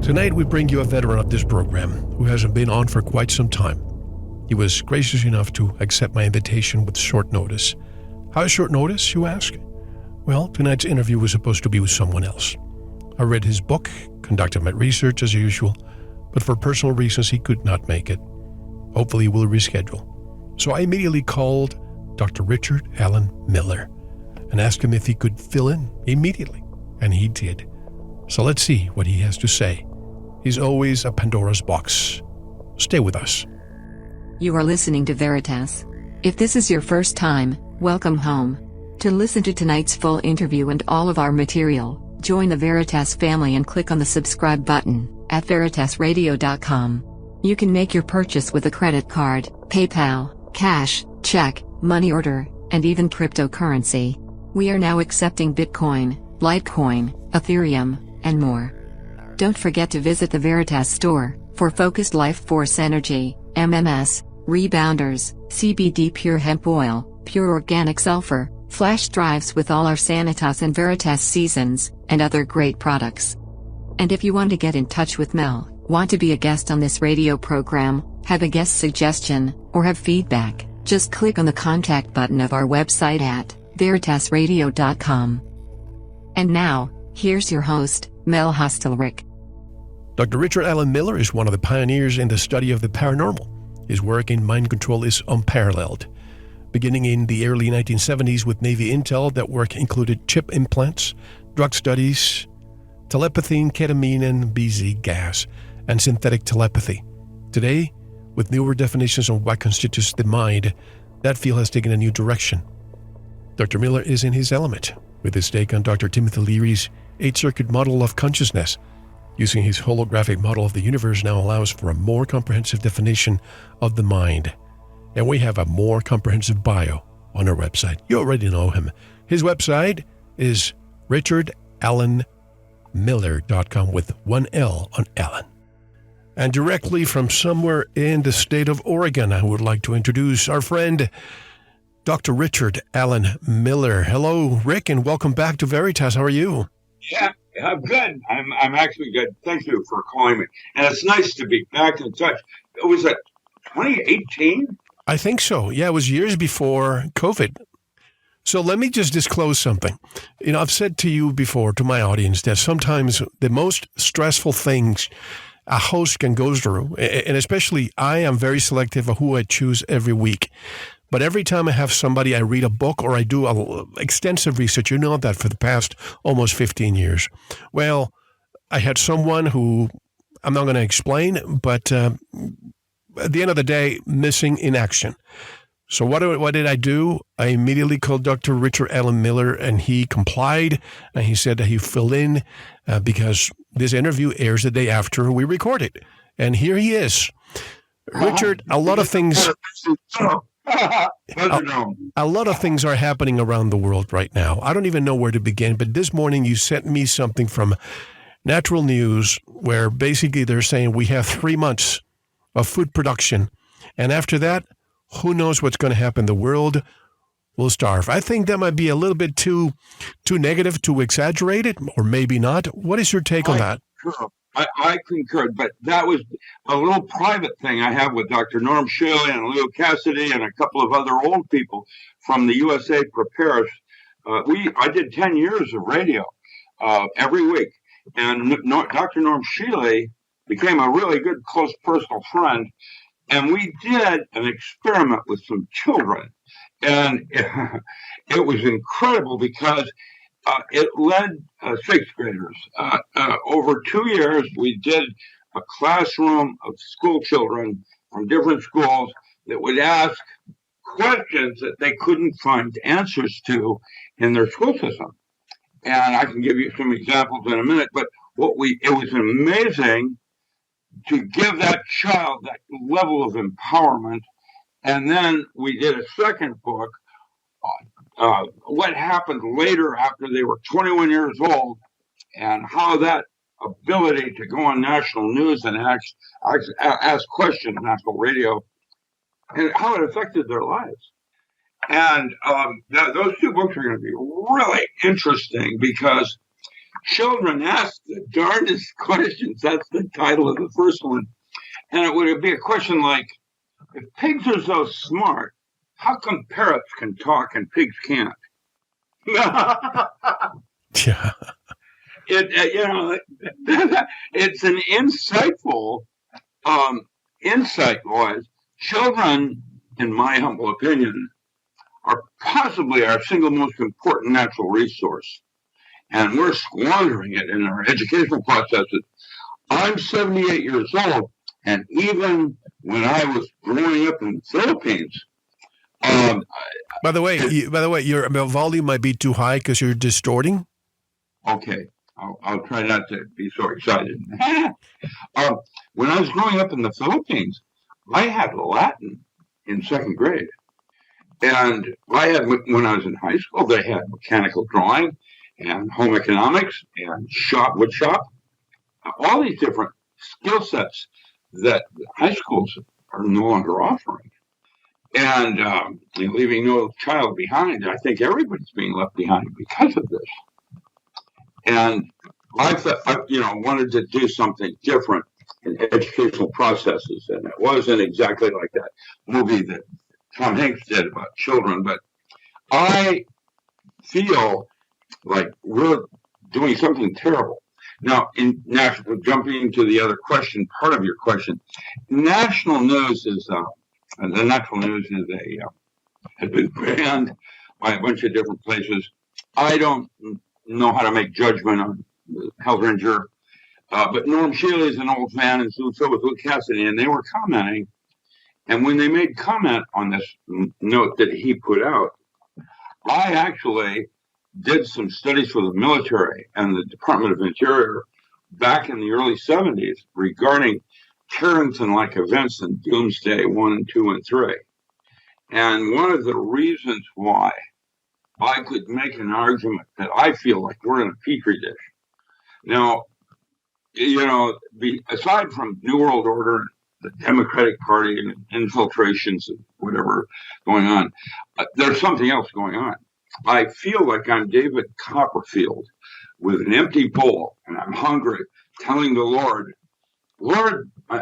Tonight we bring you a veteran of this program who hasn't been on for quite some time. He was gracious enough to accept my invitation with short notice. How short notice, you ask? Well, tonight's interview was supposed to be with someone else. I read his book, conducted my research as usual, but for personal reasons he could not make it. Hopefully we'll reschedule. So I immediately called Dr. Richard Alan Miller and asked him if he could fill in immediately, and he did. So let's see what he has to say. He's always a Pandora's box. Stay with us. You are listening to VERITAS. If this is your first time, welcome home. To listen to tonight's full interview and all of our material, join the VERITAS family and click on the subscribe button at veritasradio.com. You can make your purchase with a credit card, PayPal, cash, check, money order, and even cryptocurrency. We are now accepting Bitcoin, Litecoin, Ethereum, and more. Don't forget to visit the VERITAS store for focused life force energy, MMS, rebounders, CBD pure hemp oil, pure organic sulfur, flash drives with all our Sanitas and VERITAS seasons, and other great products. And if you want to get in touch with Mel, want to be a guest on this radio program, have a guest suggestion, or have feedback, just click on the contact button of our website at veritasradio.com. And now, here's your host, Mel Hostelrick. Dr. Richard Alan Miller is one of the pioneers in the study of the paranormal. His work in mind control is unparalleled. Beginning in the early 1970s with Navy intel, that work included chip implants, drug studies, telepathy, ketamine and BZ gas, and synthetic telepathy. Today, with newer definitions on what constitutes the mind, that field has taken a new direction. Dr. Miller is in his element, with his take on Dr. Timothy Leary's 8-circuit model of consciousness. Using his holographic model of the universe now allows for a more comprehensive definition of the mind. And we have a more comprehensive bio on our website. You already know him. His website is richardalanmiller.com with one L on Allen. And directly from somewhere in the state of Oregon, I would like to introduce our friend, Dr. Richard Alan Miller. Hello, Rick, and welcome back to VERITAS. How are you? Yeah, I'm good. I'm actually good. Thank you for calling me. And it's nice to be back in touch. Was it 2018? I think so. Yeah, it was years before COVID. So let me just disclose something. You know, I've said to you before, to my audience, that sometimes the most stressful things a host can go through, and especially I am very selective of who I choose every week. But every time I have somebody, I read a book or I do extensive research. You know that for the past almost 15 years. Well, I had someone who I'm not going to explain, but at the end of the day, missing in action. So what did I do? I immediately called Dr. Richard Alan Miller, and he complied, and he said that he filled in because this interview airs the day after we record it. And here he is. Richard, a lot of things... A lot of things are happening around the world right now. I don't even know where to begin, but this morning you sent me something from Natural News where basically they're saying we have 3 months of food production, and after that, who knows what's going to happen. The world will starve. I think that might be a little bit too negative, too exaggerated, or maybe not. What is your take on that? I concur, but that was a little private thing I have with Dr. Norm Shiley and Leo Cassidy and a couple of other old people from the USA Prepares. I did 10 years of radio every week, and Dr. Norm Shiley became a really good, close personal friend, and we did an experiment with some children, and it was incredible because it led sixth graders. Over 2 years, we did a classroom of school children from different schools that would ask questions that they couldn't find answers to in their school system. And I can give you some examples in a minute, but it was amazing to give that child that level of empowerment. And then we did a second book, what happened later after they were 21 years old, and how that ability to go on national news and ask questions on national radio, and how it affected their lives. And those two books are going to be really interesting because Children ask the darndest questions. That's the title of the first one. And it would be a question like, if pigs are so smart, how come parrots can talk and pigs can't? Yeah. It's an insightful insight was children, in my humble opinion, are possibly our single most important natural resource. And we're squandering it in our educational processes. I'm 78 years old, and even when I was growing up in the Philippines, By the way, your volume might be too high because you're distorting. Okay, I'll try not to be so excited. When I was growing up in the Philippines, I had Latin in second grade. And when I was in high school, they had mechanical drawing and home economics and wood shop, all these different skill sets that high schools are no longer offering. And leaving no child behind, I think everybody's being left behind because of this. And I wanted to do something different in educational processes. And it wasn't exactly like that movie that Tom Hanks did about children, but I feel like we're doing something terrible. Now, jumping to the other question, part of your question, national news is the national news has been banned by a bunch of different places. I don't know how to make judgment on the health ranger, but Norm Shealy is an old fan, and so was Luke Cassidy, and they were commenting. And when they made comment on this note that he put out, I actually did some studies for the military and the Department of Interior back in the early 70s regarding Carrington-like events in Doomsday 1, 2, and 3. And one of the reasons why I could make an argument that I feel like we're in a petri dish. Now, aside from New World Order, the Democratic Party and infiltrations and whatever going on, there's something else going on. I feel like I'm David Copperfield with an empty bowl, and I'm hungry, telling the Lord,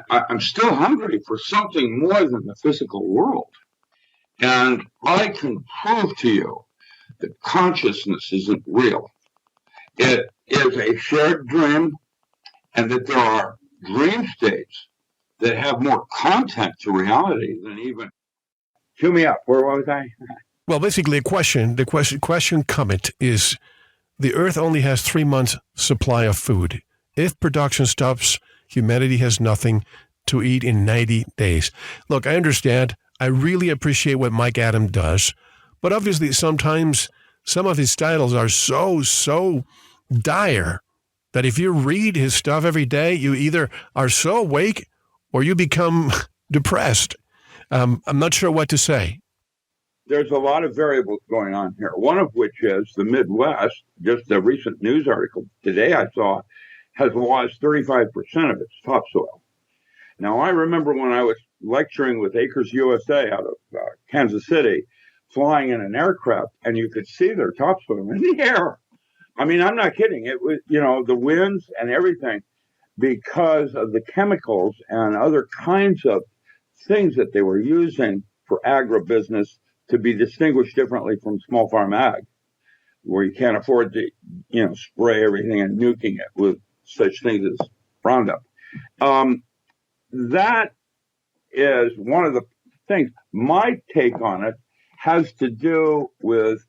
I'm still hungry for something more than the physical world. And I can prove to you that consciousness isn't real. It is a shared dream, and that there are dream states that have more content to reality than even. Cue me up. Where was I? Well, basically, the question comment is, the Earth only has 3 months' supply of food. If production stops, humanity has nothing to eat in 90 days. Look, I understand. I really appreciate what Mike Adam does, but obviously sometimes some of his titles are so dire that if you read his stuff every day, you either are so awake or you become depressed. I'm not sure what to say. There's a lot of variables going on here, one of which is the Midwest. Just a recent news article today I saw has lost 35% of its topsoil. Now, I remember when I was lecturing with Acres USA out of Kansas City, flying in an aircraft, and you could see their topsoil in the air. I mean, I'm not kidding. It was, the winds and everything, because of the chemicals and other kinds of things that they were using for agribusiness to be distinguished differently from small farm ag, where you can't afford to, spray everything and nuking it with such things as Roundup. That is one of the things. My take on it has to do with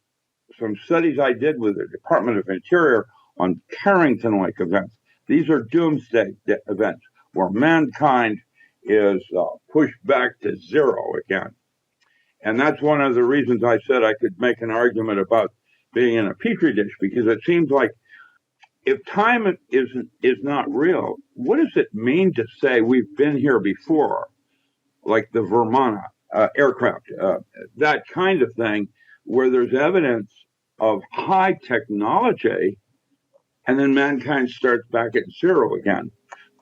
some studies I did with the Department of Interior on Carrington-like events. These are doomsday events where mankind is pushed back to zero again. And that's one of the reasons I said I could make an argument about being in a petri dish, because it seems like if time is not real, what does it mean to say we've been here before, like the Vermont aircraft, that kind of thing, where there's evidence of high technology, and then mankind starts back at zero again,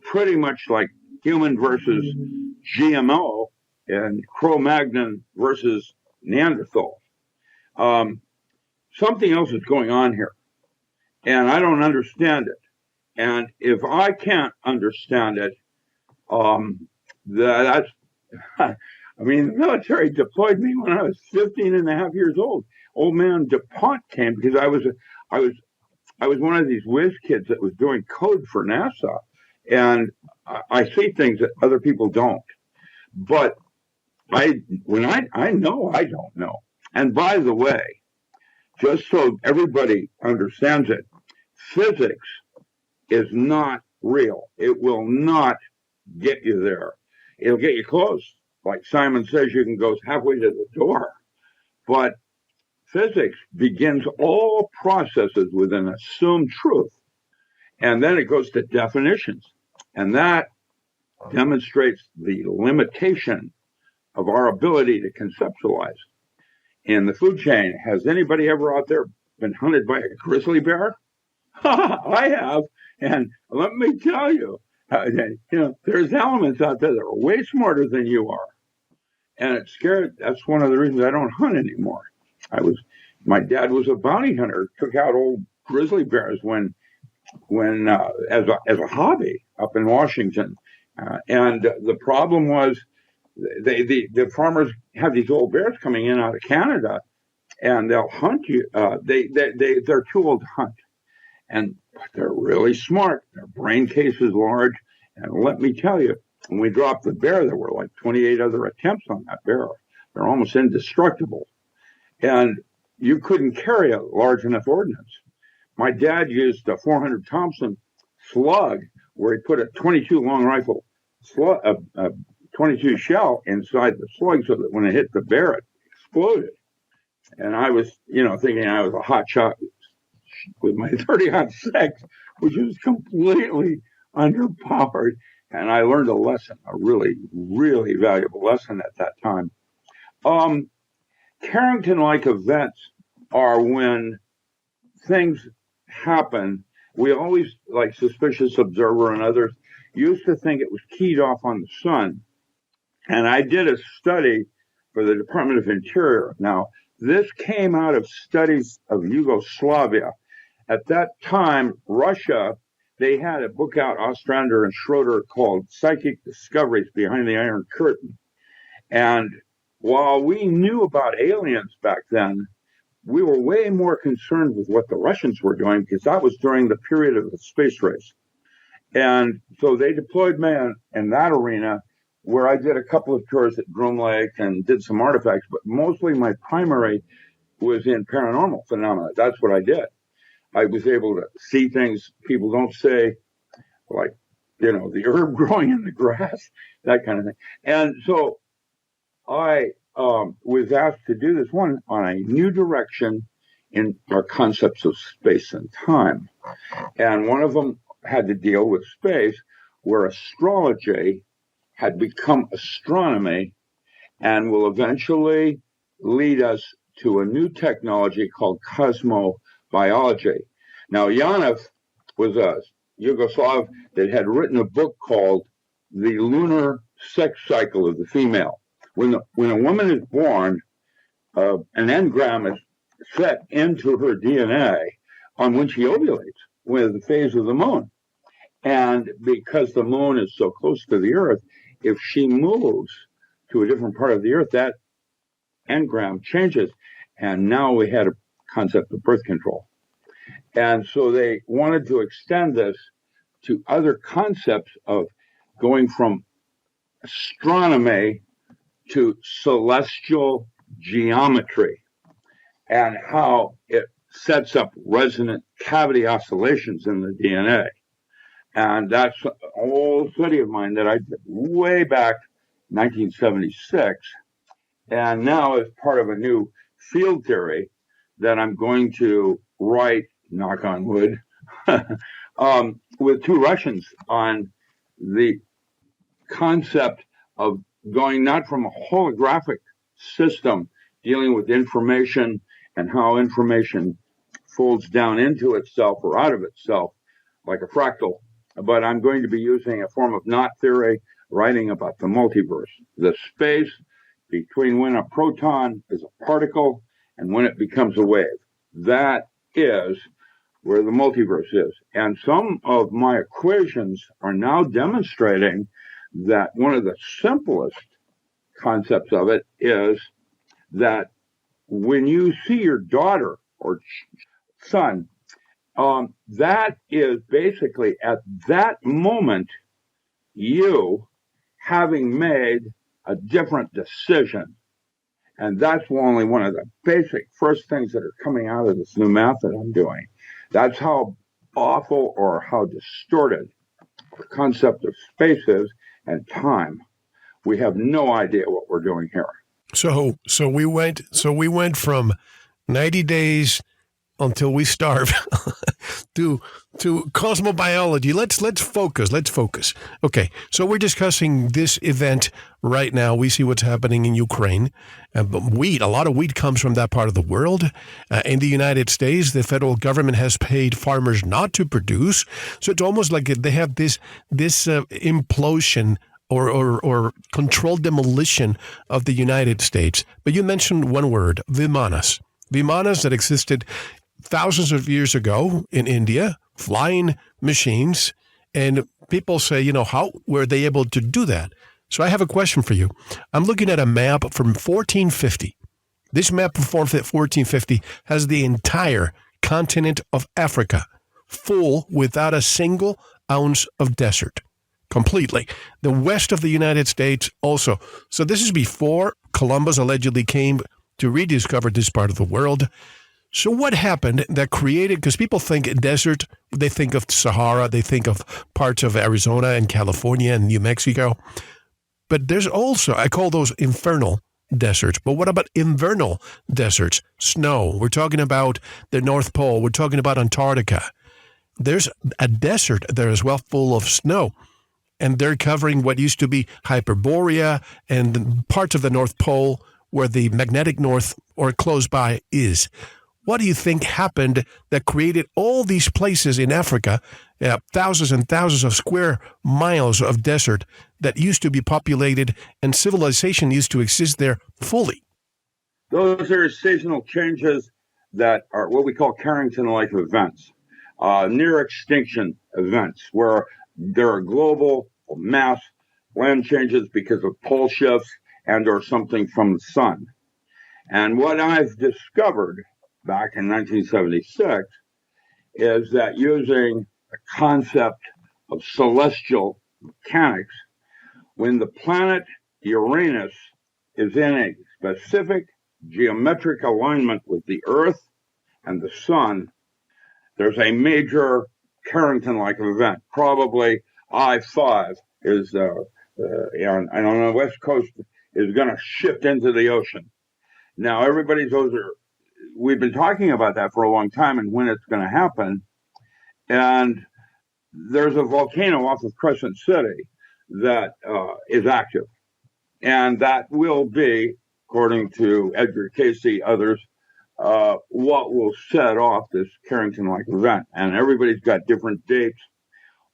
pretty much like human versus GMO and Cro-Magnon versus Neanderthal. Something else is going on here. and I don't understand it. And if I can't understand it, that's, I mean, the military deployed me when I was 15 and a half years old. Old man DuPont came because I was one of these whiz kids that was doing code for NASA. And I see things that other people don't. But I know I don't know. And by the way, just so everybody understands it, physics is not real. It will not get you there. It'll get you close. Like Simon says, you can go halfway to the door. But physics begins all processes with an assumed truth. And then it goes to definitions. And that demonstrates the limitation of our ability to conceptualize. In the food chain, has anybody ever out there been hunted by a grizzly bear? I have. And let me tell you, there's elements out there that are way smarter than you are. And it's scary. That's one of the reasons I don't hunt anymore. My dad was a bounty hunter, took out old grizzly bears when as a hobby up in Washington. And the problem was the farmers have these old bears coming in out of Canada, and they'll hunt you. They're too old to hunt, but they're really smart. Their brain case is large, and let me tell you, when we dropped the bear, there were like 28 other attempts on that bear. They're almost indestructible, and you couldn't carry a large enough ordnance. My dad used a 400 Thompson slug, where he put a 22 long rifle slug, a 22 shell inside the slug, so that when it hit the bear, it exploded. And I was, thinking I was a hot shot with my 30-06, which was completely underpowered. And I learned a lesson, a really, really valuable lesson at that time. Carrington-like events are when things happen. We always, like Suspicious Observer and others, used to think it was keyed off on the sun. And I did a study for the Department of Interior. Now, this came out of studies of Yugoslavia. At that time, Russia, they had a book out, Ostrander and Schroeder, called Psychic Discoveries Behind the Iron Curtain. And while we knew about aliens back then, we were way more concerned with what the Russians were doing, because that was during the period of the space race. And so they deployed me in that arena, where I did a couple of tours at Groom Lake and did some artifacts, but mostly my primary was in paranormal phenomena. That's what I did. I was able to see things people don't say, like, the herb growing in the grass, that kind of thing. And so I was asked to do this one on a new direction in our concepts of space and time. And one of them had to deal with space, where astrology had become astronomy and will eventually lead us to a new technology called cosmobiology. Now, Janov was a Yugoslav that had written a book called The Lunar Sex Cycle of the Female. When a woman is born, an engram is set into her DNA on when she ovulates, with the phase of the moon. And because the moon is so close to the Earth, if she moves to a different part of the Earth, that engram changes. And now we had a concept of birth control. And so they wanted to extend this to other concepts of going from astronomy to celestial geometry, and how it sets up resonant cavity oscillations in the DNA. And that's an old study of mine that I did way back 1976. And now, as part of a new field theory that I'm going to write, knock on wood, with two Russians on the concept of going not from a holographic system dealing with information and how information folds down into itself or out of itself like a fractal, but I'm going to be using a form of knot theory, writing about the multiverse, the space between when a proton is a particle and when it becomes a wave. That is where the multiverse is. And some of my equations are now demonstrating that one of the simplest concepts of it is that when you see your daughter or son, that is basically at that moment you having made a different decision. And that's only one of the basic first things that are coming out of this new math that I'm doing. That's how awful or how distorted the concept of space is and time. We have no idea what we're doing here. So we went from 90 days until we starve to cosmobiology. Let's focus. Okay, so we're discussing this event right now. We see what's happening in Ukraine. But a lot of wheat comes from that part of the world. In the United States, the federal government has paid farmers not to produce. So it's almost like they have this implosion or controlled demolition of the United States. But you mentioned one word, Vimanas. Vimanas that existed thousands of years ago in India, flying machines, and people say, how were they able to do that? So I have a question for you. I'm looking at a map from 1450. This map from 1450 has the entire continent of Africa full without a single ounce of desert. Completely. The west of the United States also. So this is before Columbus allegedly came to rediscover this part of the world. So what happened that created, because people think desert, they think of Sahara, they think of parts of Arizona and California and New Mexico. But there's also, I call those infernal deserts. But what about invernal deserts? Snow. We're talking about the North Pole. We're talking about Antarctica. There's a desert there as well full of snow. And they're covering what used to be Hyperborea and parts of the North Pole where the magnetic north or close by is. What do you think happened that created all these places in Africa, thousands and thousands of square miles of desert that used to be populated and civilization used to exist there fully? Those are seasonal changes that are what we call Carrington-Like events, near extinction events, where there are global mass land changes because of pole shifts and or something from the sun. And what I've discovered back in 1976 is that using the concept of celestial mechanics, when the planet Uranus is in a specific geometric alignment with the Earth and the Sun, there's a major Carrington-like event. Probably I-5 is, and on the West Coast, is going to shift into the ocean. Now, we've been talking about that for a long time and when it's going to happen. And there's a volcano off of Crescent City that is active. And that will be, according to Edgar Casey, others, what will set off this Carrington-like event. And everybody's got different dates.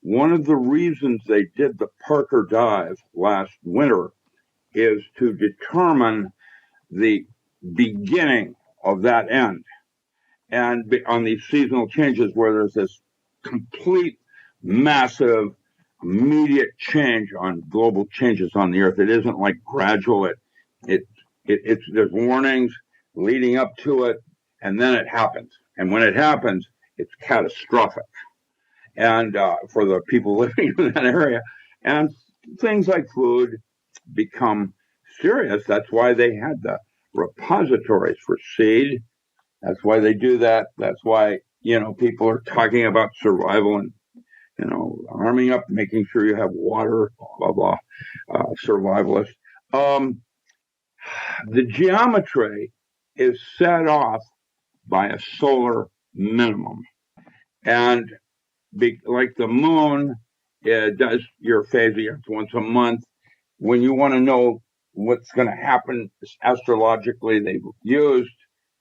One of the reasons they did the Parker dive last winter is to determine the beginning of that end. And on these seasonal changes where there's this complete, massive, immediate change on global changes on the Earth. It isn't like gradual. There's warnings leading up to it, and then it happens. And when it happens, it's catastrophic. And for the people living in that area, and things like food become serious. That's why they had the repositories for seed. That's why they do that. That's why, people are talking about survival and, arming up, making sure you have water, blah, blah, blah, survivalists. The geometry is set off by a solar minimum. And like the moon does your phase once a month, when you want to know what's going to happen astrologically, they've used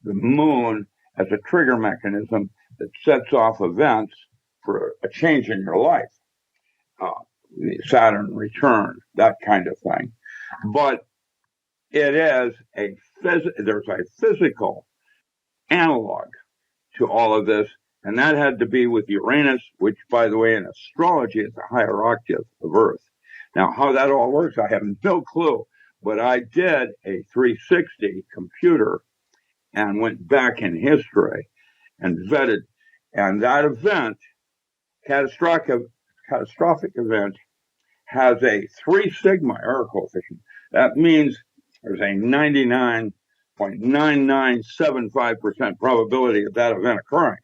the moon as a trigger mechanism that sets off events for a change in your life. Saturn return, that kind of thing. But it is there's a physical analog to all of this, And that had to be with Uranus, which, by the way, in astrology is a higher octave of Earth. Now, how that all works, I have no clue. But I did a 360 computer and went back in history and vetted. And that event, catastrophic event, has a 3 sigma error coefficient. That means there's a 99.9975% probability of that event occurring.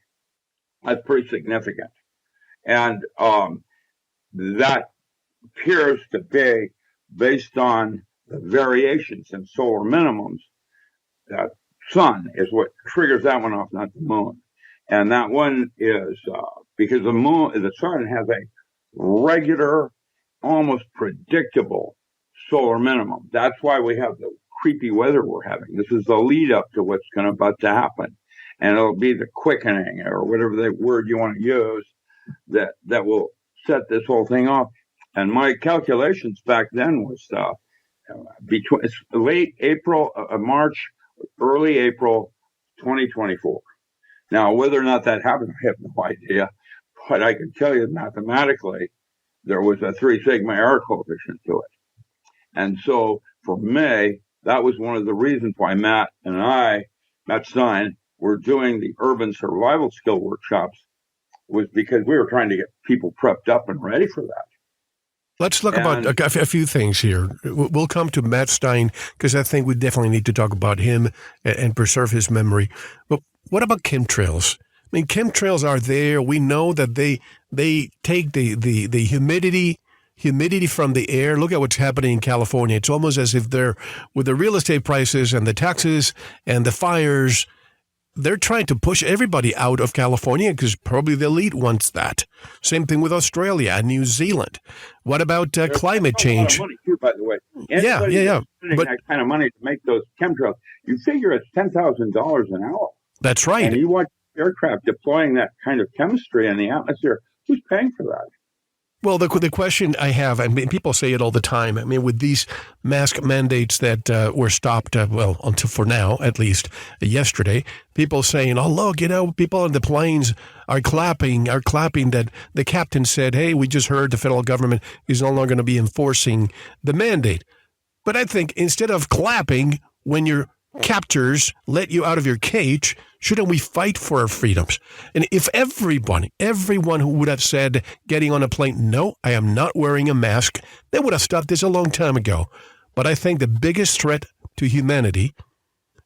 That's pretty significant. And that appears to be based on the variations in solar minimums. That sun is what triggers that one off, not the moon. And that one is because the sun has a regular, almost predictable solar minimum. That's why we have the creepy weather we're having. This is the lead up to what's about to happen. And it'll be the quickening, or whatever the word you want to use, that will set this whole thing off. And my calculations back then was between late April, March, early April 2024. Now, whether or not that happened, I have no idea. But I can tell you mathematically, there was a 3 sigma error coefficient to it. And so for May, that was one of the reasons why Matt Stein, were doing the urban survival skill workshops, was because we were trying to get people prepped up and ready for that. Let's talk about a few things here. We'll come to Matt Stein because I think we definitely need to talk about him and preserve his memory. But what about chemtrails? I mean, chemtrails are there. We know that they take the humidity from the air. Look at what's happening in California. It's almost as if they're, with the real estate prices and the taxes and the fires, they're trying to push everybody out of California because probably the elite wants that. Same thing with Australia and New Zealand. What about climate change? A lot of money too, by the way. Yeah. But that kind of money to make those chemtrails, you figure it's $10,000 an hour. That's right. And you watch aircraft deploying that kind of chemistry in the atmosphere. Who's paying for that? Well, the question I have, and people say it all the time, I mean, with these mask mandates that were stopped, until for now, at least yesterday, people saying, oh, look, people on the planes are clapping that the captain said, hey, we just heard the federal government is no longer going to be enforcing the mandate. But I think instead of clapping when your captors let you out of your cage, shouldn't we fight for our freedoms? And if everyone who would have said getting on a plane, no, I am not wearing a mask, they would have stopped this a long time ago. But I think the biggest threat to humanity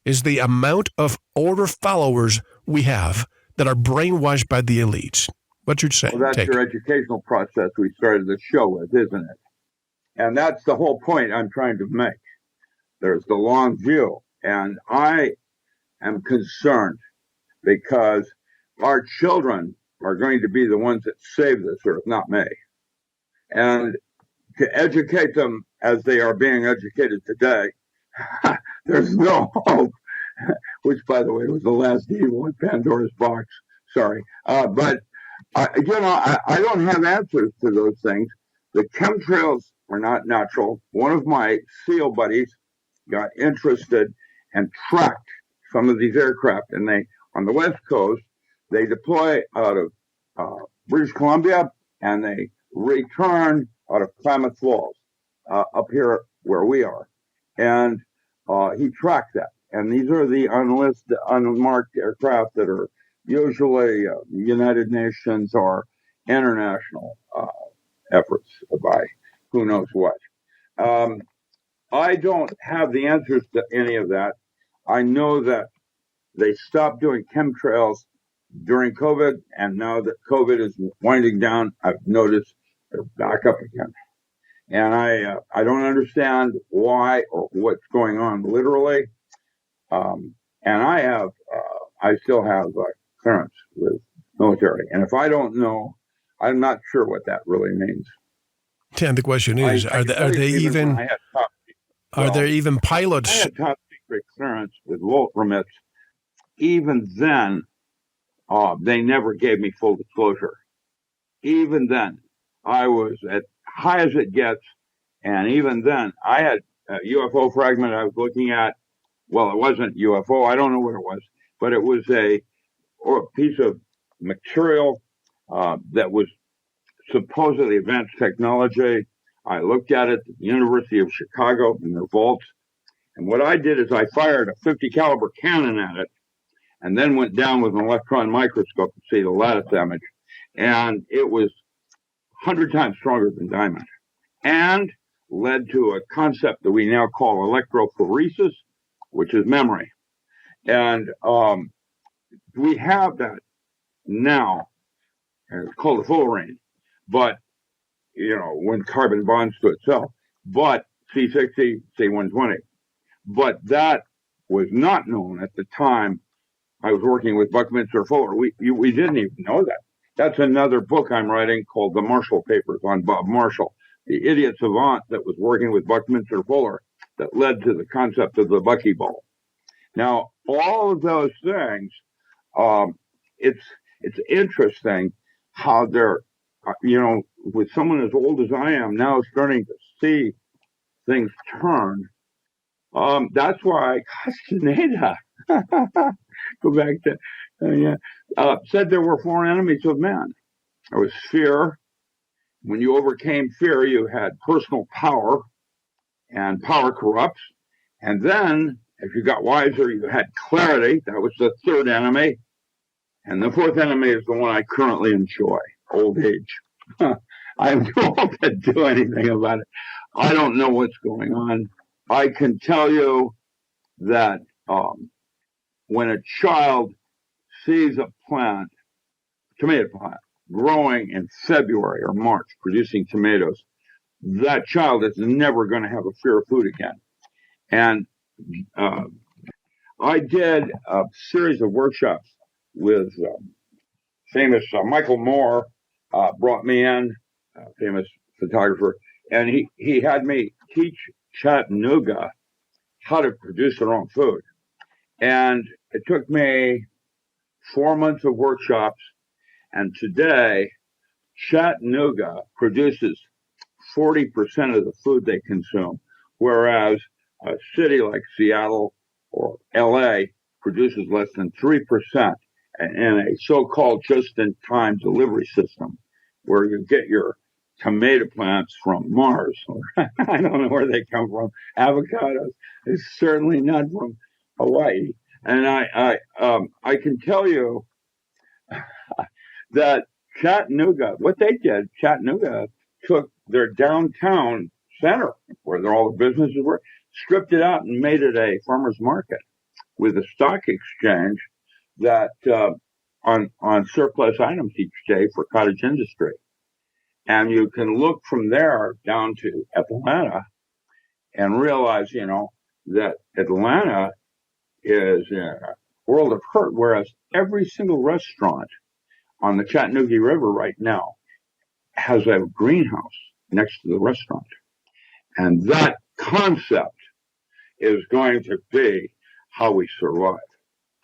is the amount of order followers we have that are brainwashed by the elites. What's your say? Well, that's your educational process we started the show with, isn't it? And that's the whole point I'm trying to make. There's the long view. And I am concerned because our children are going to be the ones that save this earth, not me. And to educate them as they are being educated today, there's no hope, which, by the way, was the last evil in Pandora's box. Sorry. But I don't have answers to those things. The chemtrails are not natural. One of my SEAL buddies got interested and tracked some of these aircraft, and they, on the West Coast, they deploy out of British Columbia, and they return out of Klamath Falls, up here where we are. And he tracked that. And these are the unmarked aircraft that are usually United Nations or international efforts by who knows what. I don't have the answers to any of that. I know that they stopped doing chemtrails during COVID, and now that COVID is winding down, I've noticed they're back up again. And I don't understand why or what's going on literally. And I still have clearance with military. And if I don't know, I'm not sure what that really means. And the question is, are there even pilots? I had top secret clearance with Walt Remits. Even then, they never gave me full disclosure. Even then, I was as high as it gets. And even then, I had a UFO fragment I was looking at. Well, it wasn't UFO. I don't know what it was. But it was a piece of material that was supposedly advanced technology. I looked at it at the University of Chicago in their vaults. And what I did is I fired a 50 caliber cannon at it and then went down with an electron microscope to see the lattice damage. And it was 100 times stronger than diamond and led to a concept that we now call electrophoresis, which is memory. And we have that now. It's called a fullerene, but, when carbon bonds to itself, but C60, C120. But that was not known at the time I was working with Buckminster Fuller. We didn't even know that. That's another book I'm writing called The Marshall Papers on Bob Marshall, the idiot savant that was working with Buckminster Fuller that led to the concept of the buckyball. Now, all of those things, it's interesting how they're, with someone as old as I am now starting to see things turn. That's why Castaneda, go back to, said there were four enemies of man. There was fear. When you overcame fear, you had personal power, and power corrupts. And then, as you got wiser, you had clarity. That was the third enemy. And the fourth enemy is the one I currently enjoy, old age. I'm too old to do anything about it. I don't know what's going on. I can tell you that when a child sees a plant, tomato plant, growing in February or March, producing tomatoes, that child is never going to have a fear of food again. And I did a series of workshops with famous Michael Moore, brought me in, famous photographer, and he had me teach Chattanooga how to produce their own food. And it took me 4 months of workshops, and today Chattanooga produces 40% of the food they consume, whereas a city like Seattle or LA produces less than 3% in a so-called just-in-time delivery system where you get your tomato plants from Mars. I don't know where they come from. Avocados. It's certainly not from Hawaii. And I can tell you that Chattanooga, what they did, Chattanooga took their downtown center where all the businesses were, stripped it out and made it a farmer's market with a stock exchange that on surplus items each day for cottage industry. And you can look from there down to Atlanta and realize, that Atlanta is a world of hurt, whereas every single restaurant on the Chattanooga River right now has a greenhouse next to the restaurant. And that concept is going to be how we survive.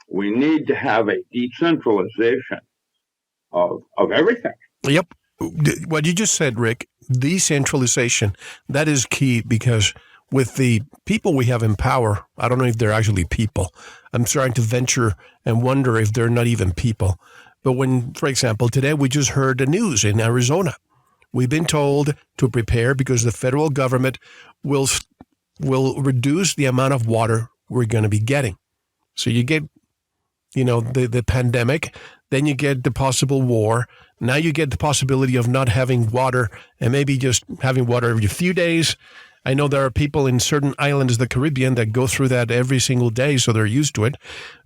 We need to have a decentralization of everything. Yep. What you just said, Rick, decentralization, that is key, because with the people we have in power, I don't know if they're actually people. I'm starting to venture and wonder if they're not even people. But when, for example, today we just heard the news in Arizona. We've been told to prepare because the federal government will reduce the amount of water we're going to be getting. So you get, the pandemic, then you get the possible war. Now you get the possibility of not having water and maybe just having water every few days. I know there are people in certain islands of the Caribbean that go through that every single day, so they're used to it.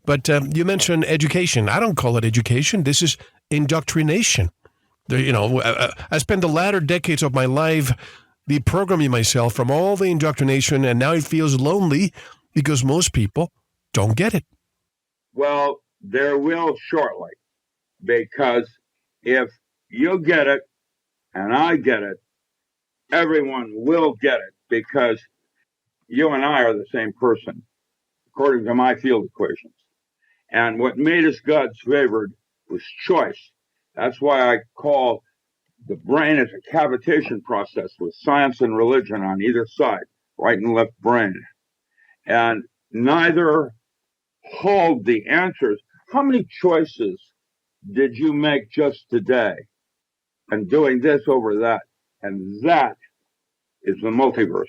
But you mentioned education. I don't call it education. This is indoctrination. I spent the latter decades of my life deprogramming myself from all the indoctrination, and now it feels lonely because most people don't get it. Well, there will shortly, because if you get it and I get it, everyone will get it, because you and I are the same person, according to my field equations. And what made us God's favored was choice. That's why I call the brain as a cavitation process with science and religion on either side, right and left brain. And neither hold the answers. How many choices did you make just today? And doing this over that. And that is the multiverse.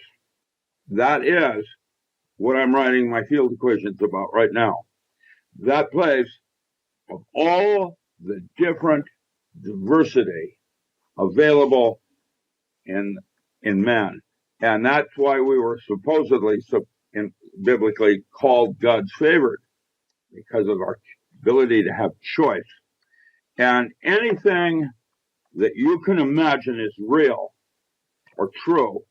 That is what I'm writing my field equations about right now. That place of all the different diversity available in man. And that's why we were supposedly biblically called God's favorite, because of our ability to have choice. And anything that you can imagine is real or true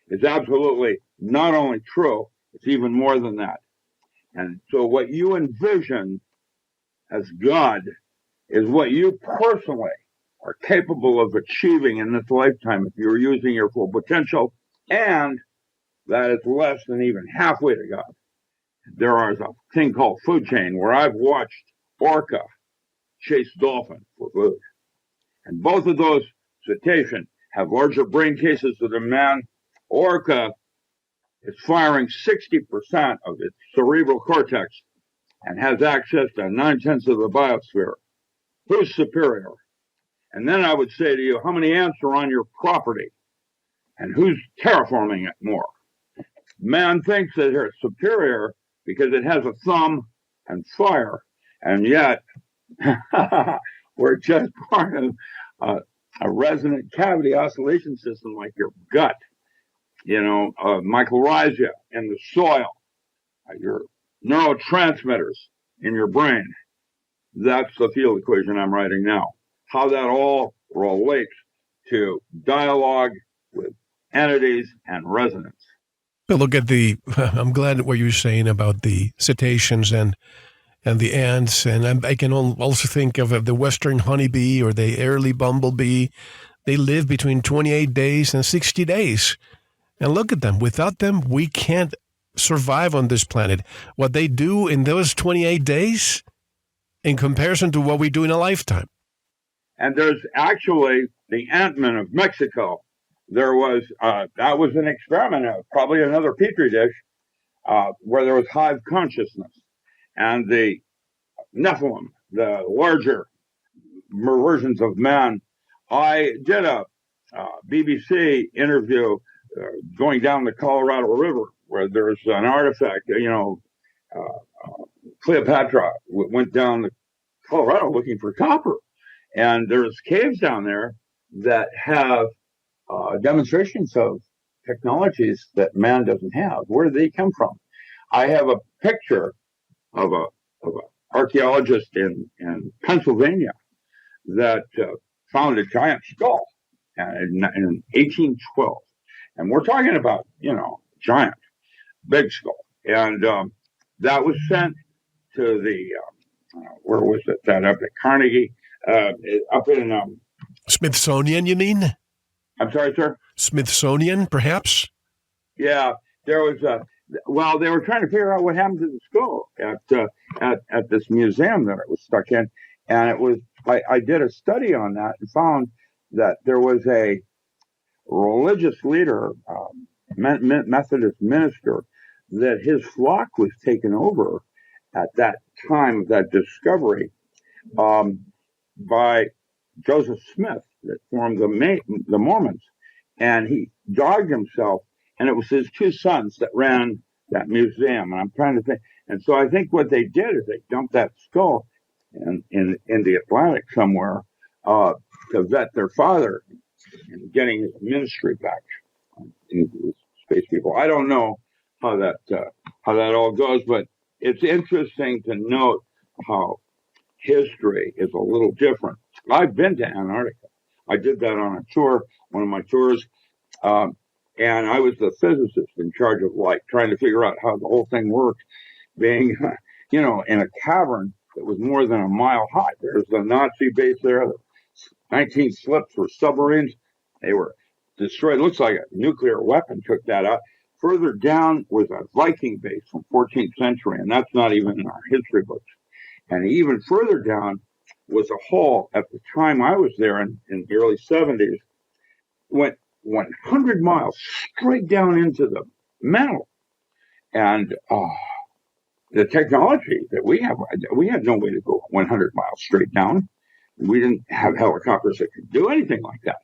is absolutely not only true, it's even more than that. And so what you envision as God is what you personally are capable of achieving in this lifetime if you're using your full potential, and that is less than even halfway to God. There is a thing called food chain where I've watched orca chase dolphin for food. And both of those cetaceans have larger brain cases than man. Orca is firing 60% of its cerebral cortex and has access to 9/10 of the biosphere. Who's superior? And then I would say to you, how many ants are on your property? And who's terraforming it more? Man thinks that it's superior because it has a thumb and fire, and yet we're just part of a resonant cavity oscillation system like your gut, mycorrhiza in the soil, your neurotransmitters in your brain. That's the field equation I'm writing now. How that all relates to dialogue with entities and resonance. Look at I'm glad what you're saying about the cetaceans and the ants, and I can also think of the western honeybee or the early bumblebee. They live between 28 days and 60 days. And look at them. Without them, we can't survive on this planet. What they do in those 28 days in comparison to what we do in a lifetime. And there's actually the Ant-Man of Mexico. There was, that was an experiment, probably another petri dish, where there was hive consciousness. And the Nephilim, the larger versions of man, I did a BBC interview going down the Colorado River where there's an artifact, Cleopatra went down the Colorado looking for copper. And there's caves down there that have demonstrations of technologies that man doesn't have. Where do they come from? I have a picture of an archaeologist in Pennsylvania that found a giant skull in 1812. And we're talking about, giant, big skull. And that was sent to the, where was it? That up at Carnegie, up in... Smithsonian, you mean? I'm sorry, sir? Smithsonian, perhaps? Yeah, there was they were trying to figure out what happened to the skull at this museum that it was stuck in. And it was, I did a study on that and found that there was a religious leader, Methodist minister, that his flock was taken over at that time of that discovery by Joseph Smith, that formed the Mormons. And he dogged himself, and it was his two sons that ran that museum. And I'm trying to think. And so I think what they did is they dumped that skull in the Atlantic somewhere to vet their father and getting his ministry back into space people. I don't know how that all goes, but it's interesting to note how history is a little different. I've been to Antarctica. I did that on a tour, one of my tours, and I was the physicist in charge of trying to figure out how the whole thing worked, being, in a cavern that was more than a mile high. There's the Nazi base there. The 19 slips were submarines. They were destroyed. It looks like a nuclear weapon took that out. Further down was a Viking base from 14th century, and that's not even in our history books. And even further down was a hall at the time I was there in the early 70s, went 100 miles straight down into the metal. And the technology that we had no way to go 100 miles straight down. we didn't have helicopters that could do anything like that.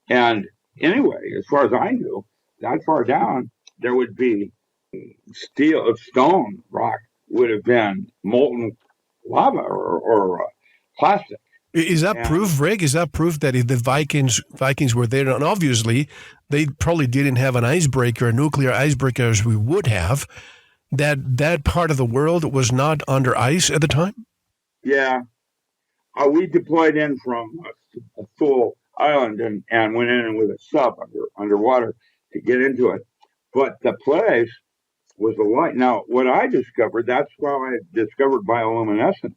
And anyway, as far as I knew, that far down, there would be stone rock would have been molten lava or plastic. Is that proof, Rick? Is that proof that if the Vikings were there? And obviously, they probably didn't have an icebreaker, a nuclear icebreaker, as we would have. That part of the world was not under ice at the time? Yeah. We deployed in from a full island and went in with a sub underwater to get into it. But the place was a light. Now, what I discovered, that's how I discovered bioluminescence.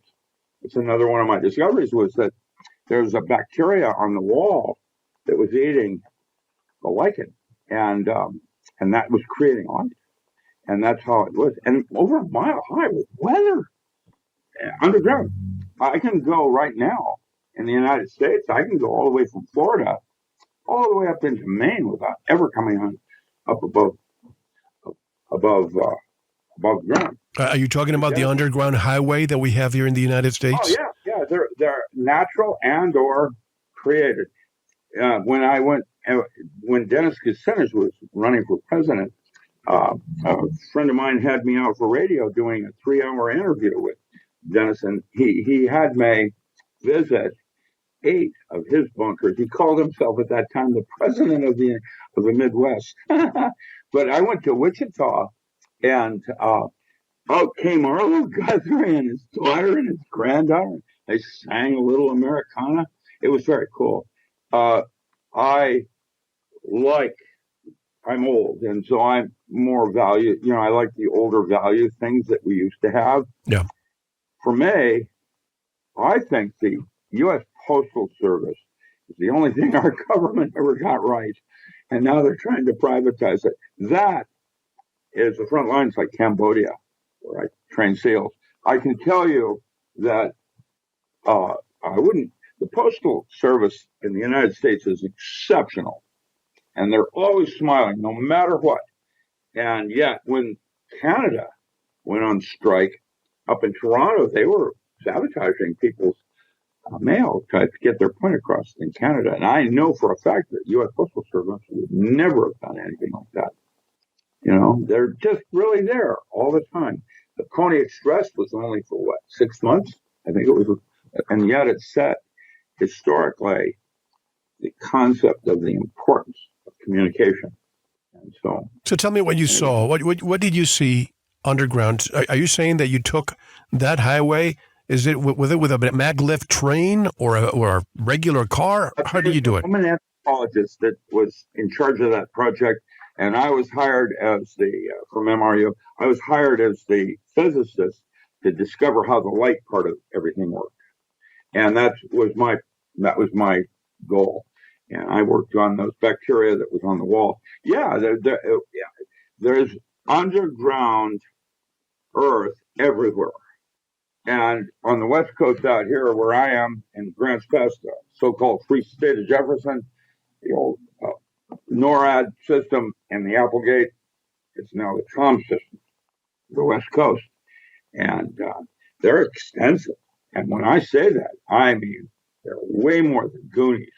It's another one of my discoveries, was that there was a bacteria on the wall that was eating the lichen, and that was creating light. And that's how it was. And over a mile high with weather underground. I can go right now in the United States. I can go all the way from Florida all the way up into Maine without ever coming on up above ground. Are you talking about the underground highway that we have here in the United States? Oh yeah. They're natural and or created. When Dennis Kucinich was running for president, a friend of mine had me out for radio doing a 3-hour interview with Dennis, and he had me visit 8 of his bunkers. He called himself at that time the president of the Midwest. But I went to Wichita, and out came Arlo Guthrie and his daughter and his granddaughter. They sang a little Americana. It was very cool. I'm old, and so I'm more value. I like the older value things that we used to have. Yeah. For me, I think the U.S. Postal Service is the only thing our government ever got right, and now they're trying to privatize it. That is the front lines, like Cambodia, where I train SEALs. I can tell you that the Postal Service in the United States is exceptional, and they're always smiling no matter what. And yet, when Canada went on strike up in Toronto, they were sabotaging people's mail to get their point across in Canada. And I know for a fact that U.S. Postal Service would never have done anything like that. They're just really there all the time. The Pony Express was only for 6 months? I think it was. And yet it set historically the concept of the importance of communication. And so tell me what you saw. What did you see underground? Are you saying that you took that highway? Is it with a maglev train or a regular car? How did you do it? I'm an anthropologist that was in charge of that project, and I was hired as from MRU. I was hired as the physicist to discover how the light part of everything worked, and that was my goal. And I worked on those bacteria that was on the wall. Yeah, there's underground Earth everywhere. And on the West Coast out here where I am in Grants Pass, the so-called Free State of Jefferson, the old NORAD system and the Applegate, it's now the TROM system, the West Coast. And they're extensive. And when I say that, I mean they're way more than Goonies.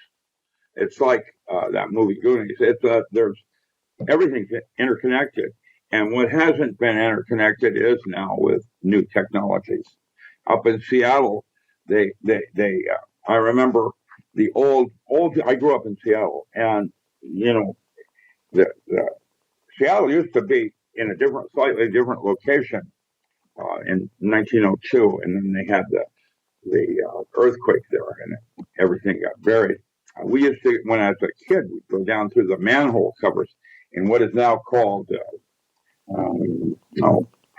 It's like that movie Goonies. There's everything's interconnected. And what hasn't been interconnected is now with new technologies. Up in Seattle, I remember the old. I grew up in Seattle, and the Seattle used to be in a slightly different location in 1902, and then they had the earthquake there, and everything got buried. We used to, when I was a kid, we'd go down through the manhole covers in what is now called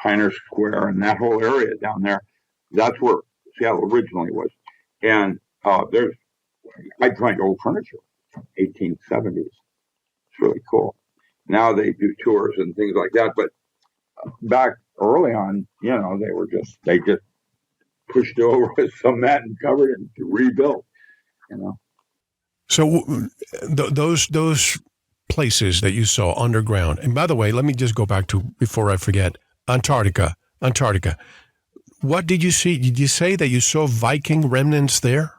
Pioneer Square, and that whole area down there. That's where Seattle originally was. And I find old furniture from 1870s. It's really cool. Now they do tours and things like that. But back early on, they just pushed it over with some mat and covered it and rebuilt, So those places that you saw underground, and by the way, let me just go back to, before I forget, Antarctica. What did you see? Did you say that you saw Viking remnants there?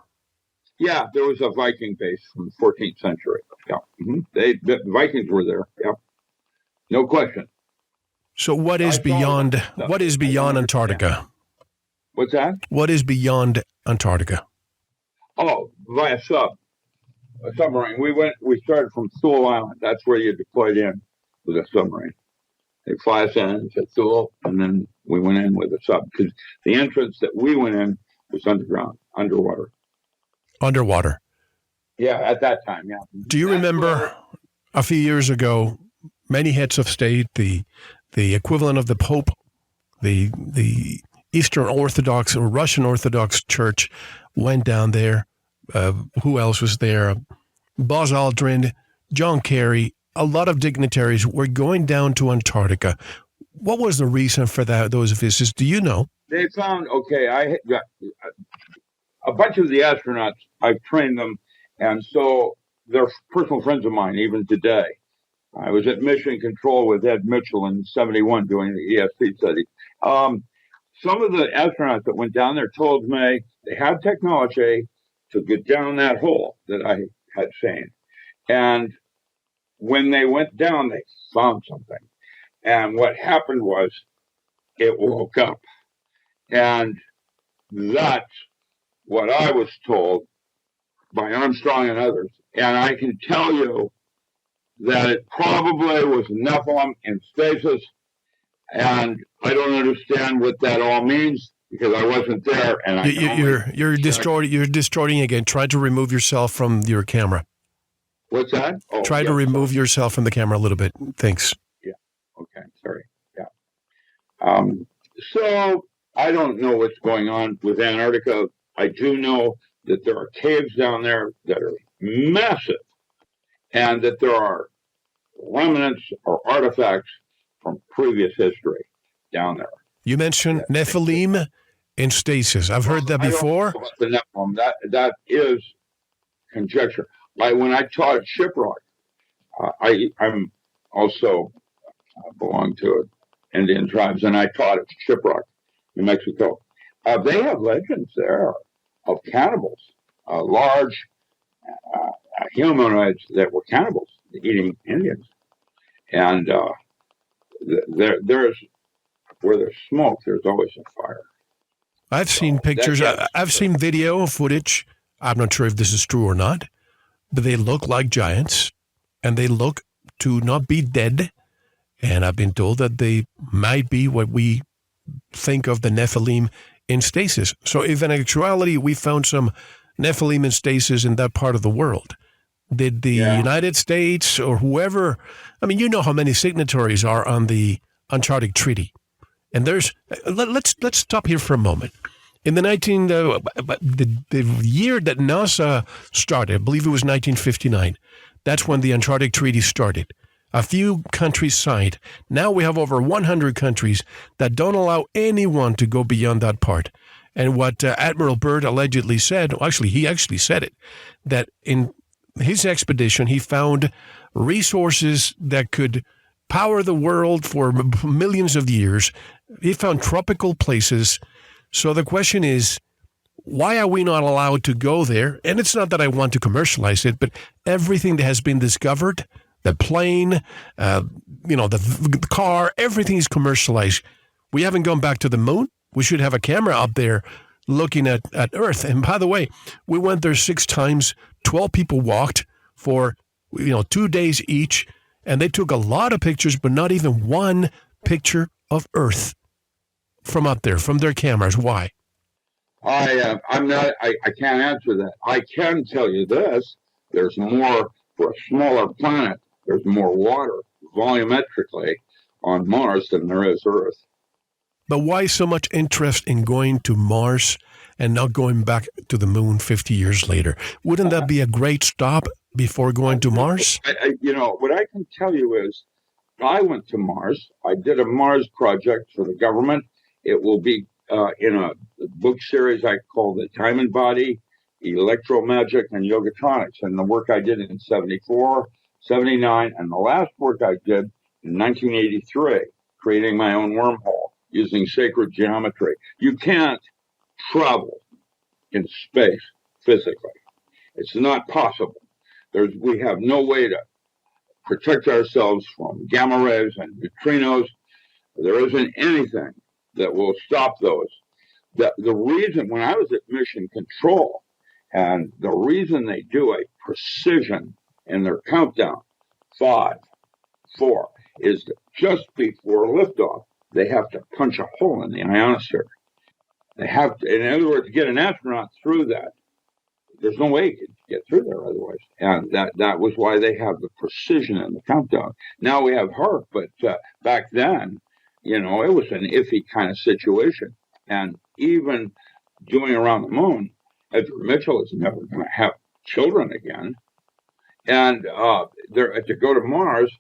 Yeah, there was a Viking base from the 14th century. Yeah, the Vikings were there. Yeah, no question. So what is beyond Antarctica? What's that? What is beyond Antarctica? Oh, via a submarine. We started from Thule Island. That's where you deployed in with a submarine. They fly us in to Thule, and then we went in with a sub, because the entrance that we went in was underwater. Underwater. Yeah, at that time, yeah. Do you remember a few years ago, many heads of state, the equivalent of the Pope, the Eastern Orthodox or Russian Orthodox Church went down there. Who else was there? Buzz Aldrin, John Kerry, a lot of dignitaries were going down to Antarctica. What was the reason for those visits? Do you know? They found, I got a bunch of the astronauts, I've trained them, and so they're personal friends of mine even today. I was at Mission Control with Ed Mitchell in '71 doing the ESP study. Some of the astronauts that went down there told me they had technology to get down that hole that I had seen. And when they went down, they found something. And what happened was it woke up. And that's what I was told by Armstrong and others. And I can tell you that it probably was Nephilim in stasis. And I don't understand what that all means because I wasn't there. And you're distorting again. Try to remove yourself from your camera. What's that? Try to remove yourself from the camera a little bit. Thanks. Yeah. Okay. Sorry. Yeah. So I don't know what's going on with Antarctica. I do know that there are caves down there that are massive, and that there are remnants or artifacts from previous history down there. You mentioned Nephilim in stasis. I've heard that before. I don't know about the Nephilim. That is conjecture. Like when I taught at Shiprock, I'm also belong to Indian tribes, and I taught at Shiprock, New Mexico. They have legends there of cannibals, large humanoids that were cannibals eating Indians. And there's where there's smoke, there's always a fire. I've seen pictures. I've seen video footage. I'm not sure if this is true or not, but they look like giants, and they look to not be dead. And I've been told that they might be what we think of the Nephilim in stasis. So if in actuality we found some Nephilim in stasis in that part of the world, did the United States or whoever, I mean, you know how many signatories are on the Antarctic Treaty. And let's stop here for a moment. In the year that NASA started, I believe it was 1959, that's when the Antarctic Treaty started. A few countries signed. Now we have over 100 countries that don't allow anyone to go beyond that part. And what Admiral Byrd allegedly said, he actually said it, that in his expedition, he found resources that could power the world for millions of years. He found tropical places. So the question is, why are we not allowed to go there? And it's not that I want to commercialize it, but everything that has been discovered, the plane, the car, everything is commercialized. We haven't gone back to the moon. We should have a camera up there looking at Earth. And by the way, we went there 6 times. 12 people walked for 2 days each, and they took a lot of pictures, but not even one picture of Earth from up there, from their cameras. Why? I can't answer that. I can tell you this: there's more for a smaller planet. There's more water volumetrically on Mars than there is Earth. But why so much interest in going to Mars and not going back to the moon 50 years later? Wouldn't that be a great stop before going to Mars? What I can tell you is I went to Mars. I did a Mars project for the government. It will be in a book series I call The Time and Body, Electromagic, and Yogatronics. And the work I did in 74, 79, and the last work I did in 1983, creating my own wormhole using sacred geometry. You can't travel in space physically. It's not possible. We have no way to protect ourselves from gamma rays and neutrinos. There isn't anything that will stop those. The reason, when I was at Mission Control, and the reason they do a precision in their countdown, 5, 4, is that just before liftoff, they have to punch a hole in the ionosphere. They have to, in other words, to get an astronaut through that, there's no way you could get through there otherwise. And that was why they have the precision in the countdown. Now we have HARP, but back then, it was an iffy kind of situation. And even doing around the moon, Edgar Mitchell is never going to have children again. And to go to Mars,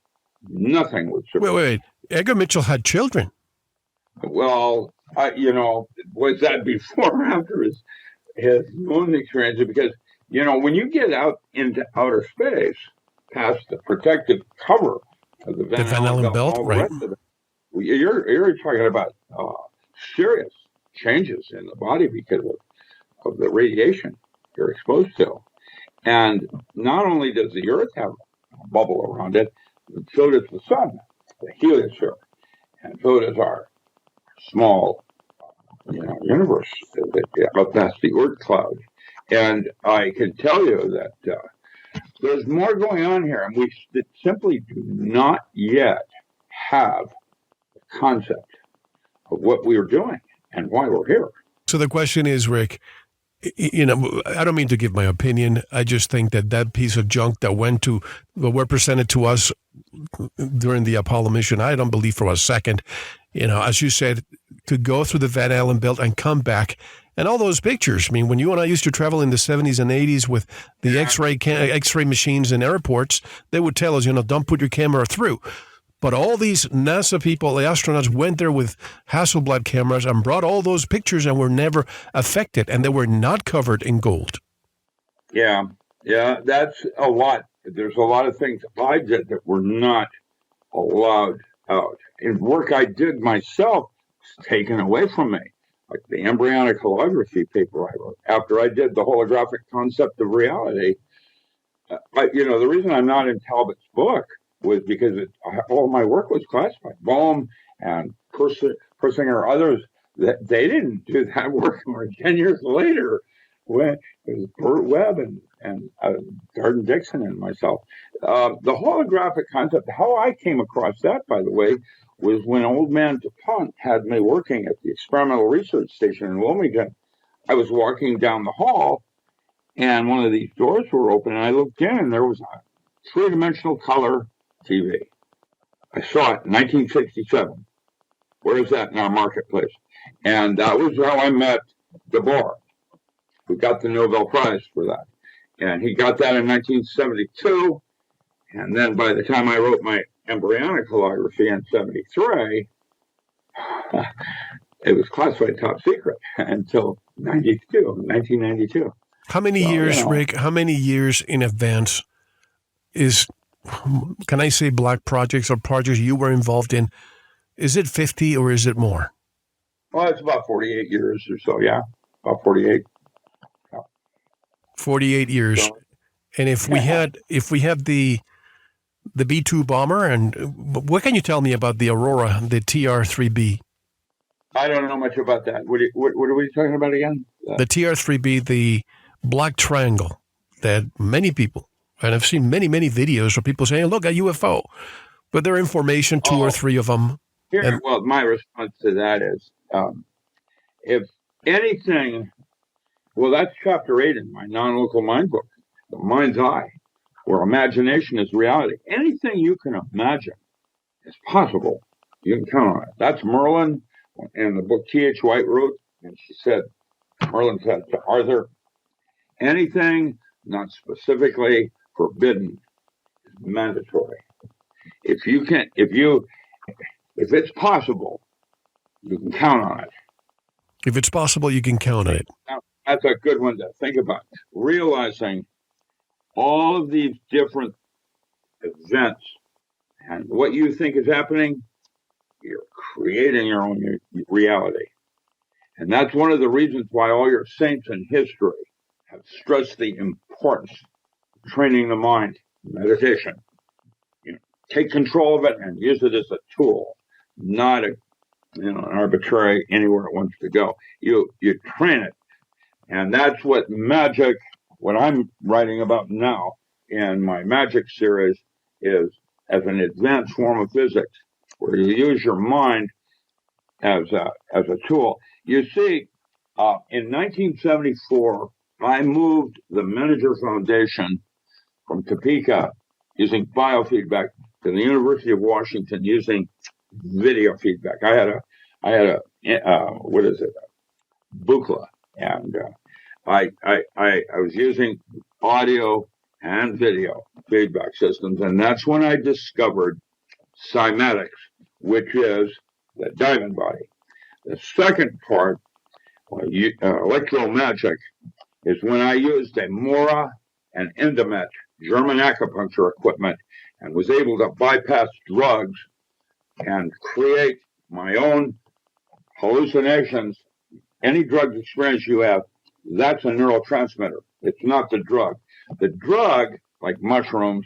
nothing would survive. Wait. Edgar Mitchell had children. Well, was that before or after his moon experience? Because, when you get out into outer space, past the protective cover of the Van Allen belt, right? You're talking about serious changes in the body because of the radiation you're exposed to. And not only does the Earth have a bubble around it, but so does the sun, the heliosphere, and so does our small universe out past the Oort cloud. And I can tell you that there's more going on here, and we simply do not yet have a concept of what we are doing and why we're here. So the question is, Rick, I don't mean to give my opinion. I just think that piece of junk that were presented to us during the Apollo mission, I don't believe for a second, as you said, to go through the Van Allen belt and come back. And all those pictures, I mean, when you and I used to travel in the 70s and 80s with the X-ray machines in airports, they would tell us, don't put your camera through. But all these NASA people, the astronauts, went there with Hasselblad cameras and brought all those pictures and were never affected, and they were not covered in gold. Yeah, that's a lot. There's a lot of things I did that were not allowed out. And work I did myself was taken away from me, like the embryonic holography paper I wrote after I did the holographic concept of reality. The reason I'm not in Talbot's book was because all my work was classified. Bohm and Persinger, others, they didn't do that work more 10 years later when it was Burt Webb and Gordon Dixon and myself. The holographic concept, how I came across that, by the way, was when old man DuPont had me working at the Experimental Research Station in Wilmington. I was walking down the hall, and one of these doors were open, and I looked in, and there was a three-dimensional color TV. I saw it in 1967. Where is that in our marketplace? And that was how I met DeBoer, who got the Nobel Prize for that. And he got that in 1972. And then by the time I wrote my embryonic holography in 73, it was classified top secret until 1992. How many years, Rick, how many years in advance can I say black projects or projects you were involved in? Is it 50 or is it more? Well, it's about 48 years or so, yeah. About 48. 48 years. So, and if we had the B-2 bomber, and what can you tell me about the Aurora, the TR-3B? I don't know much about that. What are we talking about again? The TR-3B, the black triangle that many people, and I've seen many, many videos of people saying, look, a UFO. But there are information, two or three of them. Well, my response to that is, if anything, well, that's chapter 8 in my non-local mind book, The Mind's Eye, where imagination is reality. Anything you can imagine is possible. You can count on it. That's Merlin in the book T.H. White wrote, and Merlin said to Arthur, anything not specifically forbidden is mandatory. If it's possible, you can count on it. If it's possible, you can count on it. That's a good one to think about. Realizing all of these different events and what you think is happening, you're creating your own reality. And that's one of the reasons why all your saints in history have stressed the importance of training the mind, meditation. Take control of it and use it as a tool, not an arbitrary anywhere it wants to go. You train it, and that's what I'm writing about now in my magic series is as an advanced form of physics, where you use your mind as a tool. You see, in 1974, I moved the Manager Foundation from Topeka using biofeedback to the University of Washington using video feedback. I had a Buchla, and I was using audio and video feedback systems, and that's when I discovered Cymatics, which is the diamond body. The second part, electromagic, is when I used a Mora and Endomet German acupuncture equipment and was able to bypass drugs and create my own hallucinations. Any drug experience you have, that's a neurotransmitter. It's not the drug. The drug, like mushrooms,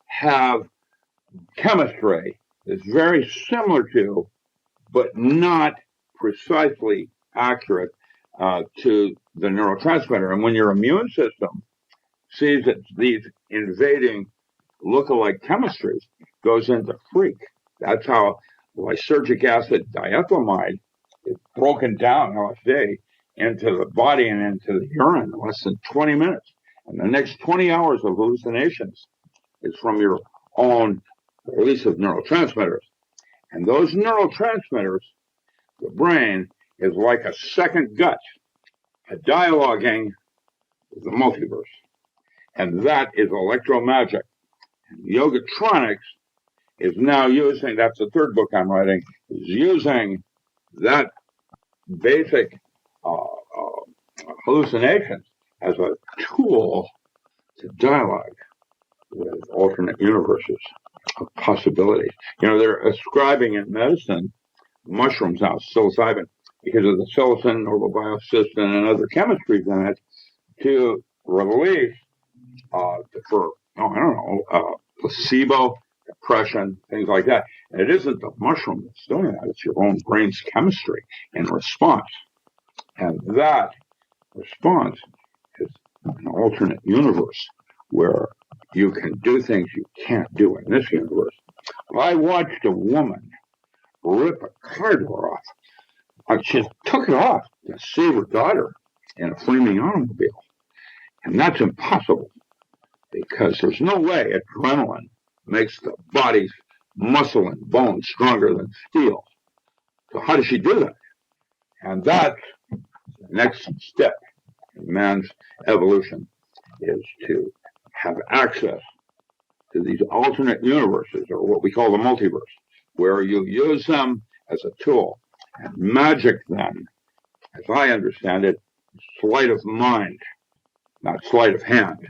have chemistry that's very similar to, but not precisely accurate to the neurotransmitter. And when your immune system sees that these invading lookalike chemistries, goes into freak. That's how lysergic acid diethylamide is broken down, LSD, into the body and into the urine in less than 20 minutes. And the next 20 hours of hallucinations is from your own release of neurotransmitters. And those neurotransmitters, the brain, is like a second gut, a dialoguing with the multiverse. And that is electromagic. And Yogatronics is now using, that's the third book I'm writing, is using that basic hallucinations as a tool to dialogue with alternate universes of possibilities. They're ascribing in medicine mushrooms now, psilocybin, because of the psilocin, norbobiocystin, and other chemistries in it, to release placebo, depression, things like that. And it isn't the mushroom that's doing that. It's your own brain's chemistry in response. And that response is an alternate universe where you can do things you can't do in this universe. I watched a woman rip a car door off. She took it off to save her daughter in a flaming automobile. And that's impossible, because there's no way adrenaline makes the body's muscle and bone stronger than steel. So how does she do that? And that's the next step in man's evolution, is to have access to these alternate universes, or what we call the multiverse, where you use them as a tool. And magic, then, as I understand it, is sleight of mind, not sleight of hand.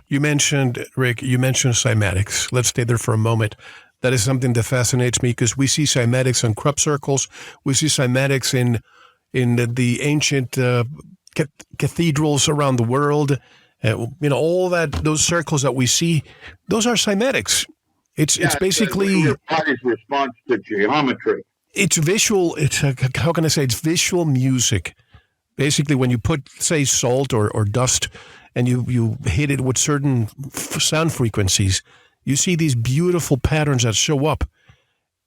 You mentioned, Rick, cymatics. Let's stay there for a moment. That is something that fascinates me, because we see cymatics in crop circles. We see cymatics in the ancient cathedrals around the world. All those circles that we see, those are cymatics. It's basically your body's response to geometry. It's visual. It's how can I say? It's visual music. Basically, when you put, say, salt or dust, and you hit it with certain sound frequencies, you see these beautiful patterns that show up,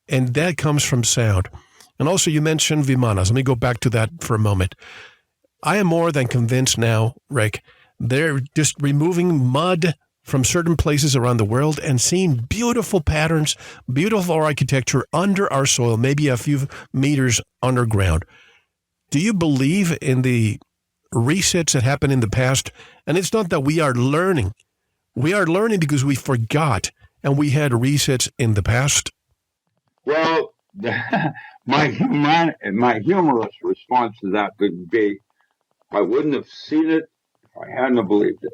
and that comes from sound. And also, you mentioned Vimanas. Let me go back to that for a moment. I am more than convinced now, Rick. They're just removing mud from certain places around the world and seeing beautiful patterns, beautiful architecture under our soil, maybe a few meters underground. Do you believe in the resets that happened in the past? And it's not that we are learning. We are learning because we forgot, and we had resets in the past. Well, my humorous response to that would be, I wouldn't have seen it if I hadn't believed it.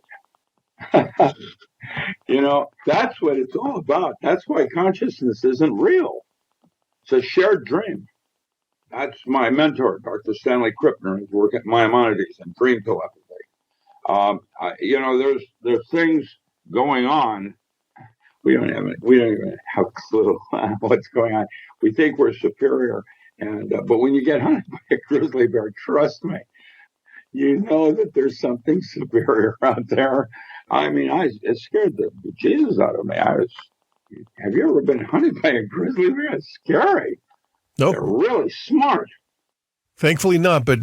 That's what it's all about. That's why consciousness isn't real. It's a shared dream. That's my mentor, Dr. Stanley Krippner, who's working at Maimonides and dream telepathy. There's things going on. We don't even have a clue what's going on. We think we're superior, but when you get hunted by a grizzly bear, trust me, you know that there's something superior out there. I mean, it scared the Jesus out of me. Have you ever been hunted by a grizzly bear? It's scary. Nope. They're really smart. Thankfully not, but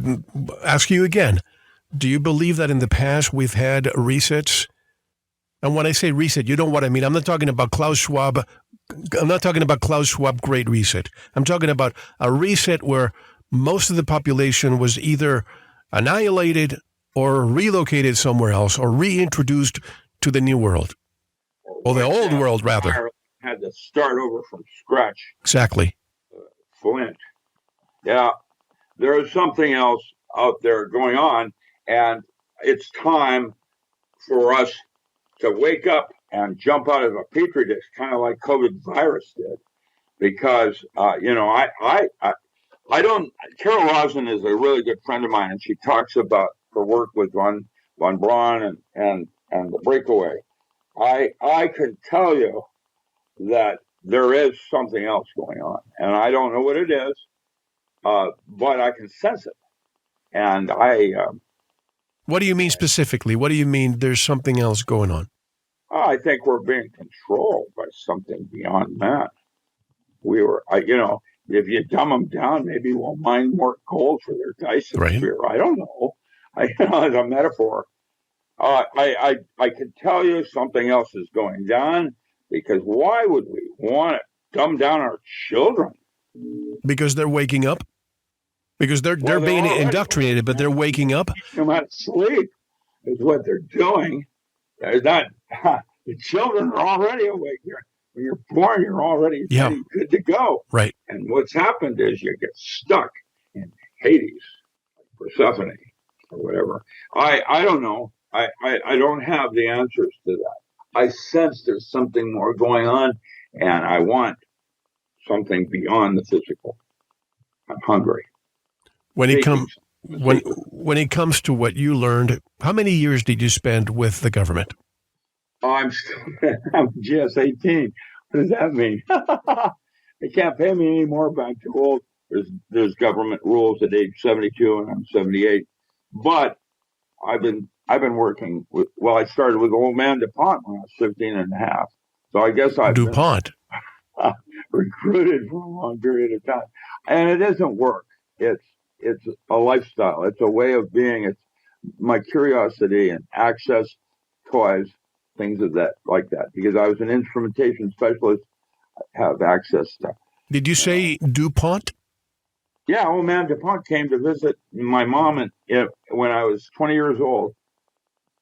ask you again, do you believe that in the past we've had resets? And when I say reset, you know what I mean. I'm not talking about Klaus Schwab. I'm not talking about Klaus Schwab Great Reset. I'm talking about a reset where most of the population was either annihilated or relocated somewhere else or reintroduced to the new world. Or the old world, rather. Had to start over from scratch. Exactly. Flint. Yeah, there is something else out there going on, and it's time for us to wake up and jump out of a petri dish, kind of like COVID virus did, because I don't. Carol Rosen is a really good friend of mine, and she talks about her work with von Braun and the breakaway. I can tell you that there is something else going on, and I don't know what it is, but I can sense it. And what do you mean specifically? What do you mean there's something else going on? I think we're being controlled by something beyond that. If you dumb them down, maybe we'll mine more gold for their Dyson sphere. I don't know. As a metaphor. I can tell you something else is going down, because why would we want to dumb down our children? Because they're waking up? Because they're being indoctrinated, but they're waking up? Come out of sleep is what they're doing. They're not. The children are already awake. When you're born, you're already good to go. Right. And what's happened is you get stuck in Hades, Persephone, or whatever. I don't know. I don't have the answers to that. I sense there's something more going on, and I want something beyond the physical. I'm hungry. When it comes to what you learned, how many years did you spend with the government? I'm just 18. What does that mean? They can't pay me anymore, but I'm too old. There's government rules at age 72, and I'm 78. But I've been working with. Well, I started with old man DuPont when I was 15 and a half. So I guess I've DuPont been recruited for a long period of time, and it doesn't work. It's a lifestyle. It's a way of being. It's my curiosity and access, toys, things of that like that. Because I was an instrumentation specialist, I have access to. Did you say DuPont? Yeah, old man DuPont came to visit my mom when I was 20 years old.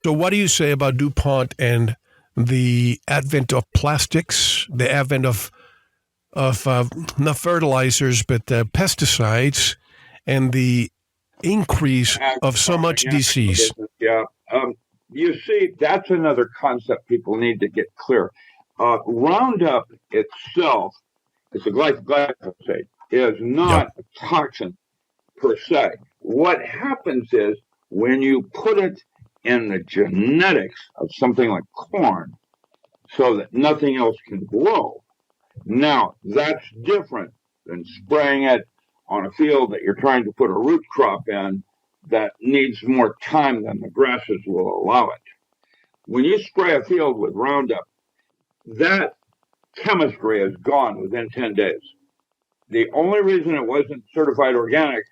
So what do you say about DuPont and the advent of plastics, the advent of not fertilizers, but pesticides, and the increase of so much disease? Yeah. You see, that's another concept people need to get clear. Roundup itself, it's a glyphosate, is not a toxin per se. What happens is when you put it in the genetics of something like corn so that nothing else can grow, now that's different than spraying it on a field that you're trying to put a root crop in that needs more time than the grasses will allow it. When you spray a field with Roundup, that chemistry is gone within 10 days. The only reason it wasn't certified organic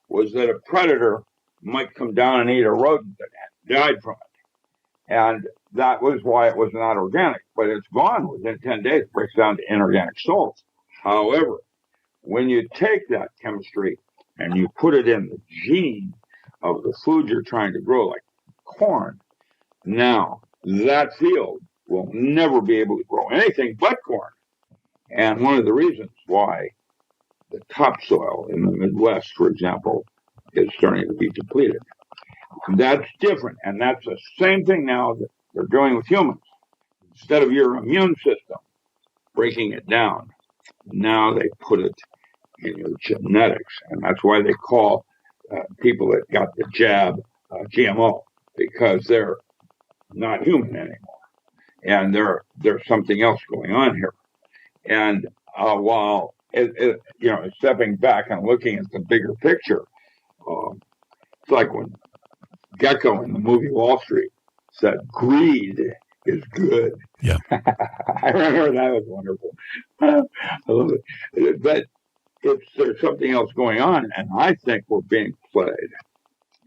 was that a predator might come down and eat a rodent that died from it. And that was why it was not organic. But it's gone within 10 days. It breaks down to inorganic salts. However, when you take that chemistry and you put it in the gene of the food you're trying to grow, like corn, now that field will never be able to grow anything but corn. And one of the reasons why the topsoil in the Midwest, for example, is starting to be depleted. That's different. And that's the same thing now that they're doing with humans. Instead of your immune system breaking it down, now they put it in your genetics. And that's why they call people that got the jab GMO. because they're not human anymore, and there's something else going on here. And while stepping back and looking at the bigger picture, it's like when Gecko in the movie Wall Street said, "Greed is good." Yeah, I remember that was wonderful. I love it. But there's something else going on, and I think we're being played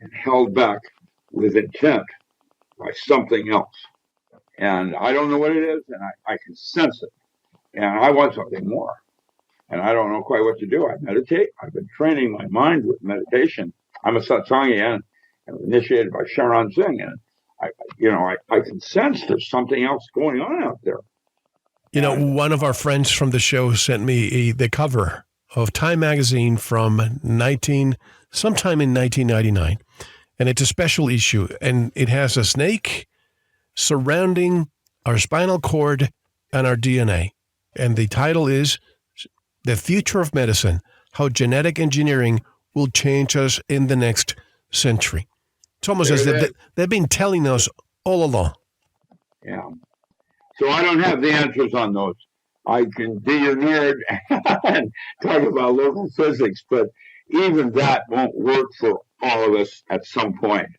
and held back with intent by something else. And I don't know what it is, and I can sense it. And I want something more. And I don't know quite what to do. I meditate. I've been training my mind with meditation. I'm a satsangi and initiated by Sharon Singh. And I can sense there's something else going on out there. One of our friends from the show sent me the cover of Time magazine from sometime in 1999. And it's a special issue. And it has a snake surrounding our spinal cord and our DNA. And the title is The Future of Medicine, How Genetic Engineering Will Change Us in the Next Century. It's almost as if they've been telling us all along. Yeah. So I don't have the answers on those. I can be your nerd and talk about local physics, but even that won't work for all of us at some point.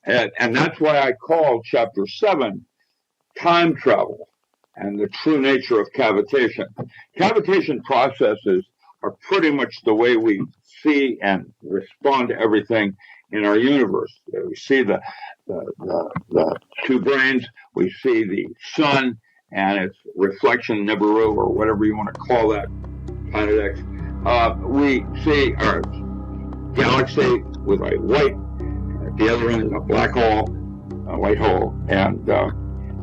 And that's why I call Chapter 7 Time Travel and the True Nature of Cavitation. Cavitation processes are pretty much the way we see and respond to everything in our universe. We see the two brains, we see the sun and its reflection, Nibiru, or whatever you want to call that, Planet X. We see our galaxy with a white, at the other end is a black hole, a white hole, and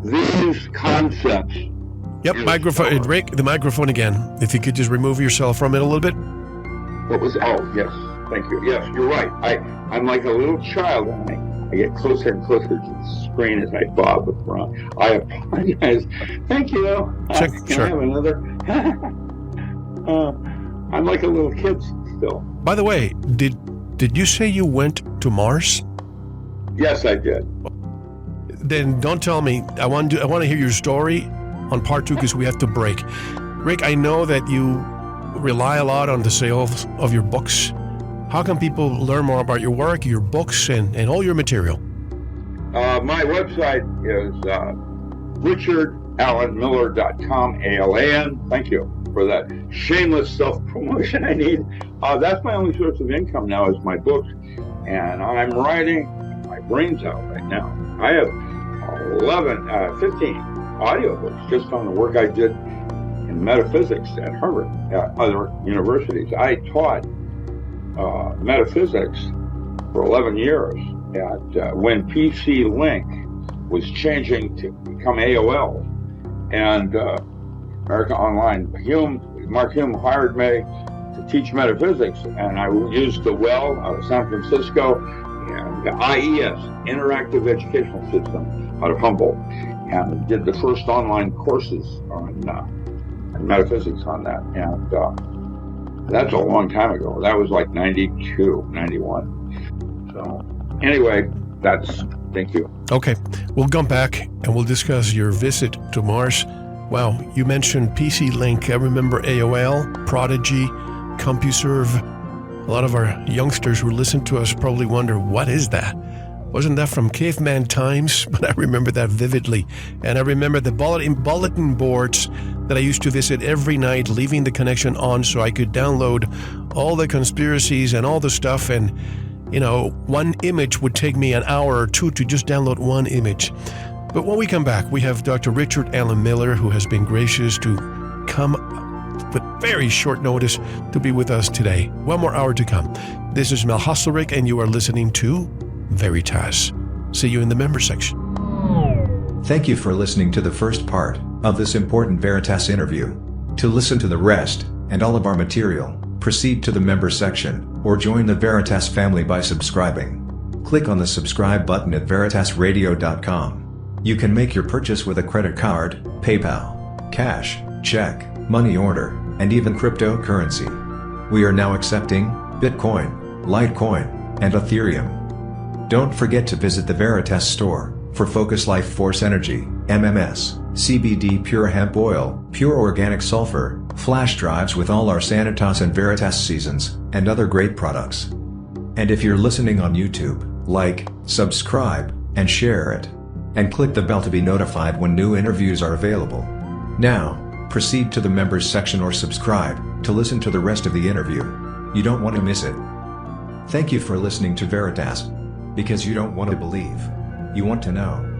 these concepts. Yep, microphone, Rick, the microphone again. If you could just remove yourself from it a little bit. Oh, yes, thank you. Yes, you're right. I'm like a little child, and I get closer and closer to the screen as I bob around. I apologize. Thank you. Can sure. I have another? I'm like a little kid still. By the way, did you say you went to Mars? Yes, I did. Then don't tell me. I want to hear your story on part 2 because we have to break. Rick, I know that you rely a lot on the sales of your books. How can people learn more about your work, your books, and all your material? My website is richardalanmiller.com, ALAN. Thank you for that shameless self-promotion I need. That's my only source of income now is my books. And I'm writing my brains out right now. I have 15 audiobooks just on the work I did in metaphysics at Harvard, at other universities. I taught metaphysics for 11 years when PC Link was changing to become AOL and America Online. Mark Hume hired me to teach metaphysics, and I used the WELL out of San Francisco and the IES, Interactive Educational System, out of Humboldt, and did the first online courses on metaphysics on that. And that's a long time ago. That was like 92, 91. So anyway, thank you. Okay, we'll come back and we'll discuss your visit to Mars. Wow, you mentioned PC Link. I remember AOL, Prodigy, CompuServe. A lot of our youngsters who listen to us probably wonder, what is that? Wasn't that from caveman times? But I remember that vividly. And I remember the bulletin boards that I used to visit every night, leaving the connection on so I could download all the conspiracies and all the stuff. And, one image would take me an hour or two to just download one image. But when we come back, we have Dr. Richard Alan Miller, who has been gracious to come with very short notice to be with us today. One more hour to come. This is Mel Hostelrick, and you are listening to VERITAS. See you in the member section. Thank you for listening to the first part of this important VERITAS interview. To listen to the rest, and all of our material, proceed to the member section, or join the VERITAS family by subscribing. Click on the subscribe button at veritasradio.com. You can make your purchase with a credit card, PayPal, cash, check, money order, and even cryptocurrency. We are now accepting Bitcoin, Litecoin, and Ethereum. Don't forget to visit the VERITAS store for Focus Life Force Energy, MMS, CBD Pure Hemp Oil, Pure Organic Sulfur, flash drives with all our Sanitas and VERITAS seasons, and other great products. And if you're listening on YouTube, like, subscribe, and share it. And click the bell to be notified when new interviews are available. Now, proceed to the members section or subscribe to listen to the rest of the interview. You don't want to miss it. Thank you for listening to VERITAS. Because you don't want to believe. You want to know.